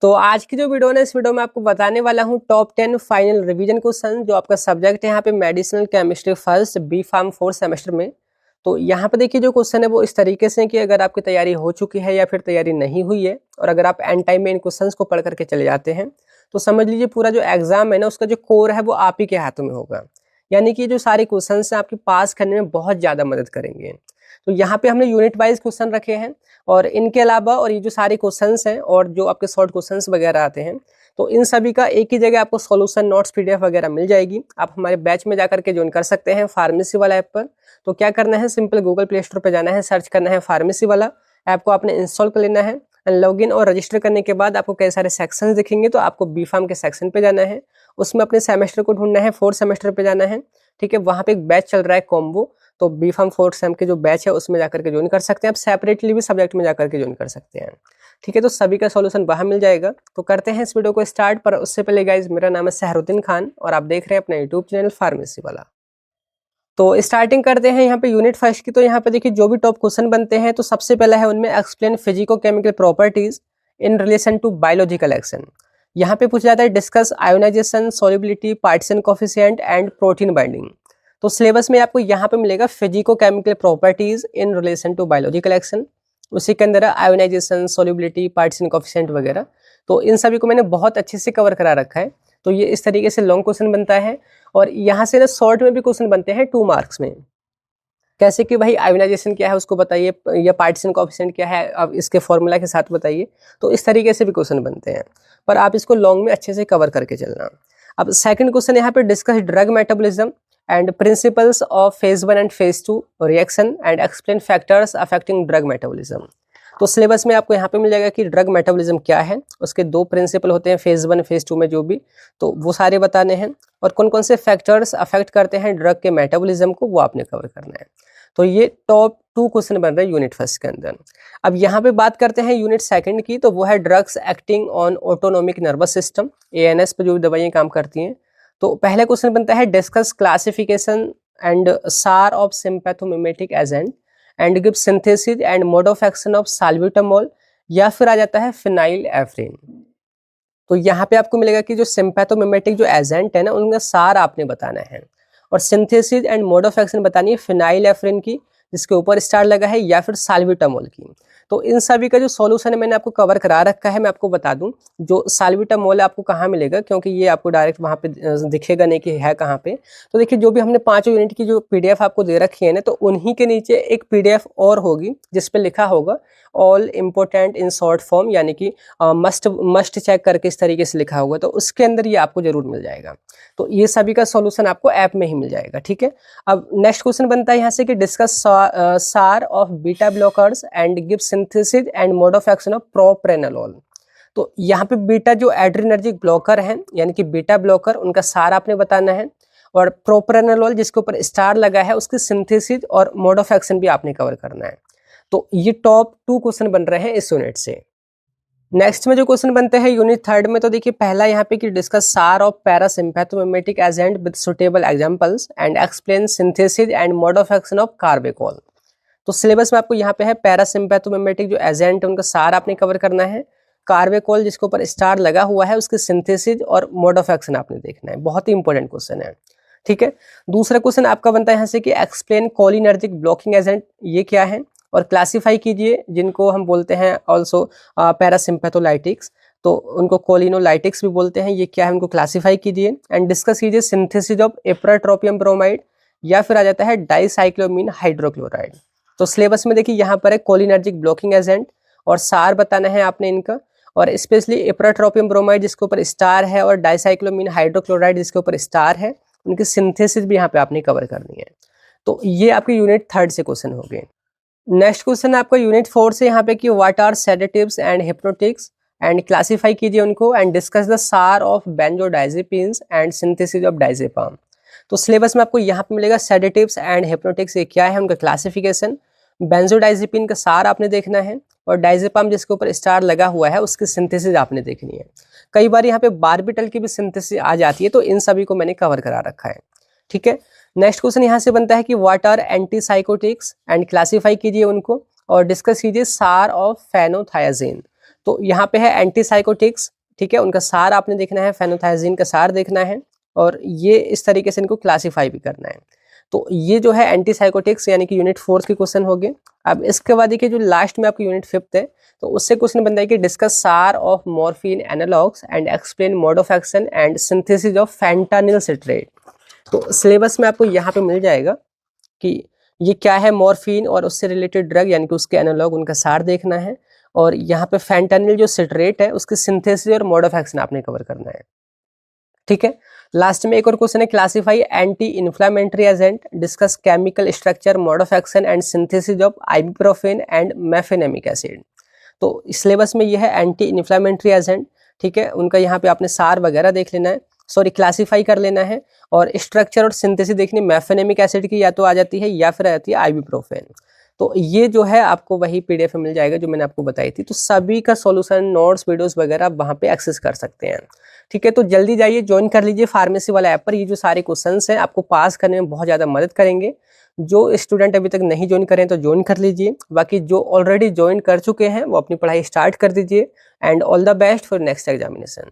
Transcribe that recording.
तो आज की जो वीडियो है इस वीडियो में आपको बताने वाला हूँ टॉप 10 फाइनल रिवीजन क्वेश्चन जो आपका सब्जेक्ट है यहाँ पे medicinal chemistry first B farm 4 semester में। तो यहाँ पे देखिए जो क्वेश्चन है वो इस तरीके से है कि अगर आपकी तैयारी हो चुकी है या फिर तैयारी नहीं हुई है और अगर आप एंड टाइम में इन क्वेश्चंस को पढ़ करके चले जाते हैं तो समझ लीजिए पूरा जो एग्जाम है ना उसका जो कोर है वो आप ही के हाथों में होगा। यानी कि जो सारे क्वेश्चन है आपके पास करने में बहुत ज़्यादा मदद करेंगे। तो यहाँ पे हमने यूनिट वाइज क्वेश्चन रखे हैं और इनके अलावा और ये जो सारे क्वेश्चंस हैं और जो आपके शॉर्ट क्वेश्चंस वगैरह आते हैं तो इन सभी का एक ही जगह आपको सॉल्यूशन नोट्स पीडीएफ वगैरह मिल जाएगी। आप हमारे बैच में जाकर के ज्वाइन कर सकते हैं फार्मेसी वाला ऐप पर। तो क्या करना है, सिंपल गूगल प्ले स्टोर पर जाना है, सर्च करना है फार्मेसी वाला ऐप को आपने इंस्टॉल कर लेना है। लॉगिन और रजिस्टर करने के बाद आपको कई सारे सेक्शंस दिखेंगे तो आपको बी फार्म के सेक्शन पे जाना है, उसमें अपने सेमेस्टर को ढूंढना है, 4 सेमेस्टर पे जाना है। ठीक है, वहाँ पे एक बैच चल रहा है कॉम्बो, तो बी फार्म 4 सेम के जो बैच है उसमें जाकर के ज्वाइन कर सकते हैं। आप सेपरेटली भी सब्जेक्ट में जाकर के ज्वाइन कर सकते हैं। ठीक है, तो सभी का सॉल्यूशन वहाँ मिल जाएगा। तो करते हैं इस वीडियो को स्टार्ट, पर उससे पहले गाइज मेरा नाम है सहरुद्दीन खान और आप देख रहे हैं अपना यूट्यूब चैनल फार्मेसी वाला। तो स्टार्टिंग करते हैं यहाँ पे यूनिट फर्स्ट की। तो यहाँ पे देखिए जो भी टॉप क्वेश्चन बनते हैं तो सबसे पहला है उनमें explain physico chemical properties in relation to biological action. यहाँ पे पूछा जाता है discuss ionisation, solubility, partition coefficient and protein binding. तो सिलेबस में आपको यहाँ पे मिलेगा physico chemical properties in relation to biological action, उसी के अंदर आयोनाइजेशन, सॉल्युबिलिटी, पार्टीशन कोफिशिएंट वगैरह। तो इन सभी को मैंने बहुत अच्छे से कवर करा रखा है। तो ये इस तरीके से लॉन्ग क्वेश्चन बनता है और यहाँ से ना शॉर्ट में भी क्वेश्चन बनते हैं 2 मार्क्स में। कैसे कि भाई आयोनाइजेशन क्या है उसको बताइए या पार्टीशन कोएफिशिएंट क्या है अब इसके फॉर्मूला के साथ बताइए। तो इस तरीके से भी क्वेश्चन बनते हैं, पर आप इसको लॉन्ग में अच्छे से कवर करके चलना। अब सेकंड क्वेश्चन यहाँ पे discuss drug metabolism and principles of phase 1 and phase 2 reaction and explain factors affecting drug metabolism. तो सिलेबस में आपको यहाँ पे मिल जाएगा कि ड्रग मेटाबॉलिज्म क्या है, उसके 2 प्रिंसिपल होते हैं फेज 1 फेज 2 में जो भी, तो वो सारे बताने हैं और कौन कौन से फैक्टर्स अफेक्ट करते हैं ड्रग के मेटाबॉलिज्म को वो आपने कवर करना है। तो ये टॉप 2 क्वेश्चन बन रहे हैं यूनिट फर्स्ट के अंदर। अब यहाँ पे बात करते हैं यूनिट सेकंड की, तो वो है drugs acting on autonomic nervous system, ANS पर जो दवाइयाँ काम करती हैं। तो पहला क्वेश्चन बनता है डिस्कस क्लासिफिकेशन एंड सार of sympathomimetic agent and give synthesis and mode of action of salbutamol, या फिर आ जाता है फिनाइल एफ्रिन। तो यहाँ पे आपको मिलेगा कि जो सिंपैथोमिमेटिक जो एजेंट है ना उनका सार आपने बताना है और synthesis and mode of action बतानी है फिनाइल एफ्रिन की जिसके ऊपर स्टार लगा है, या फिर साल्ब्यूटामोल की। तो इन सभी का जो सॉल्यूशन है मैंने आपको कवर करा रखा है। मैं आपको बता दूं जो साल्ब्यूटामोल आपको कहाँ मिलेगा, क्योंकि ये आपको डायरेक्ट वहाँ पे दिखेगा नहीं कि है कहाँ पे। तो देखिए जो भी हमने 5 यूनिट की जो पीडीएफ आपको दे रखी है ना, तो उन्हीं के नीचे एक पीडीएफ और होगी जिस पे लिखा होगा all important in short form, यानी कि मस्ट चेक करके इस तरीके से लिखा होगा, तो उसके अंदर ये आपको जरूर मिल जाएगा। तो ये सभी का सॉल्यूशन आपको ऐप में ही मिल जाएगा। ठीक है, अब नेक्स्ट क्वेश्चन बनता है यहाँ से कि discuss SAR of beta blockers and give synthesis and mode of action of propranolol. तो यहाँ पे बीटा जो एड्रिनर्जिक ब्लॉकर है यानी कि बीटा ब्लॉकर, उनका सार आपने बताना है और प्रोप्रेनोलोल जिसके ऊपर स्टार लगा है उसकी सिंथेसिस और मोड ऑफ एक्शन भी आपने कवर करना है। तो ये टॉप 2 क्वेश्चन बन रहे हैं इस यूनिट से। नेक्स्ट में जो क्वेश्चन बनते हैं यूनिट थर्ड में, तो देखिए पहला यहाँ पे कि discuss SAR of parasympathomimetic agent with suitable examples and explain synthesis and mode of action of carbachol. तो सिलेबस में आपको यहाँ पे है पैरासिम्पैथोमिमेटिक जो एजेंट है उनका सार आपने कवर करना है, कार्बेकॉल जिसके ऊपर स्टार लगा हुआ है उसकी सिंथेसिस और मोड ऑफ एक्शन आपने देखना है। बहुत ही इंपॉर्टेंट क्वेश्चन है। ठीक है, दूसरा क्वेश्चन आपका बनता है यहाँ से कि एक्सप्लेन कोलिनर्जिक ब्लॉकिंग एजेंट ये क्या है और क्लासिफाई कीजिए जिनको हम बोलते हैं ऑल्सो पैरासिम्पैथोलाइटिक्स, तो उनको कोलिनोलाइटिक्स भी बोलते हैं, ये क्या है उनको क्लासिफाई कीजिए एंड डिस्कस कीजिए सिंथेसिस ऑफ इप्राट्रोपियम ब्रोमाइड, या फिर आ जाता है डाइसाइक्लोमीन हाइड्रोक्लोराइड। तो सिलेबस में देखिए यहाँ पर है कोलिनर्जिक ब्लॉकिंग एजेंट और सार बताना है आपने इनका, और स्पेशली इप्राट्रोपियम ब्रोमाइड जिसके ऊपर स्टार है और डाइसाइक्लोमीन हाइड्रोक्लोराइड जिसके ऊपर स्टार है, उनकी सिंथेसिस भी यहाँ पे आपने कवर करनी है। तो ये आपके यूनिट थर्ड से क्वेश्चन हो गए। नेक्स्ट क्वेश्चन है आपका यूनिट 4 से यहाँ पे कि what are sedatives and hypnotics and classify कीजिए उनको एंड डिस्कस द सार of benzodiazepines and synthesis of diazepam. तो सिलेबस में आपको यहाँ पे मिलेगा सेडेटिव्स एंड हिप्नोटिक्स ये क्या है, उनका क्लासिफिकेशन, बेंजोडाइजेपिन का सार आपने देखना है और डाइजेपाम जिसके ऊपर स्टार लगा हुआ है उसकी सिंथेसिस आपने देखनी है। कई बार यहाँ पे बारबिटल की भी सिंथेसिस आ जाती है, तो इन सभी को मैंने कवर करा रखा है। ठीक है, नेक्स्ट क्वेश्चन यहाँ से बनता है कि what are antipsychotics and classify कीजिए उनको और डिस्कस कीजिए सार ऑफ फेनोथायाजीन। तो यहाँ पे है एंटीसाइकोटिक्स, ठीक है, उनका सार आपने देखना है, फेनोथायजीन का सार देखना है, और ये इस तरीके से इनको क्लासीफाई भी करना है। तो ये जो है एंटीसाइकोटिक्स यानी कि यूनिट 4 के क्वेश्चन हो गए। अब इसके बाद देखिए जो लास्ट में आपकी यूनिट 5 है, तो उससे क्वेश्चन बनता है कि discuss SAR of morphine analogues and explain mode of action and synthesis of fentanyl citrate. तो सिलेबस में आपको यहाँ पे मिल जाएगा कि ये क्या है मॉर्फिन और उससे रिलेटेड ड्रग यानी कि उसके एनालॉग, उनका सार देखना है, और यहाँ पे फेंटानिल जो सिट्रेट है उसकी सिंथेसिस और मोड ऑफ एक्शन आपने कवर करना है, ठीक है। लास्ट में एक और क्वेश्चन है, classify anti inflammatory agent, discuss chemical structure, mode of action and synthesis of ibuprofen and mefenamic acid. तो सिलेबस में यह है एंटी इन्फ्लामेटरी एजेंट, ठीक है, उनका यहाँ पे आपने सार वगैरह देख लेना है, सॉरी क्लासिफाई कर लेना है, और स्ट्रक्चर और सिंथेसिस देखनी, मेफेनेमिक एसिड की या तो आ जाती है या फिर आ जाती है आइबुप्रोफेन। तो ये जो है आपको वही पीडीएफ में मिल जाएगा जो मैंने आपको बताई थी। तो सभी का सॉल्यूशन, नोट्स, वीडियोस वगैरह वहाँ पे एक्सेस कर सकते हैं, ठीक है। तो जल्दी जाइए, ज्वाइन कर लीजिए फार्मेसी वाला ऐप पर। ये जो सारे क्वेश्चंस हैं आपको पास करने में बहुत ज़्यादा मदद करेंगे। जो स्टूडेंट अभी तक नहीं ज्वाइन करें तो ज्वाइन कर लीजिए, बाकी जो ऑलरेडी ज्वाइन कर चुके हैं वो अपनी पढ़ाई स्टार्ट कर दीजिए। And all the best for next examination.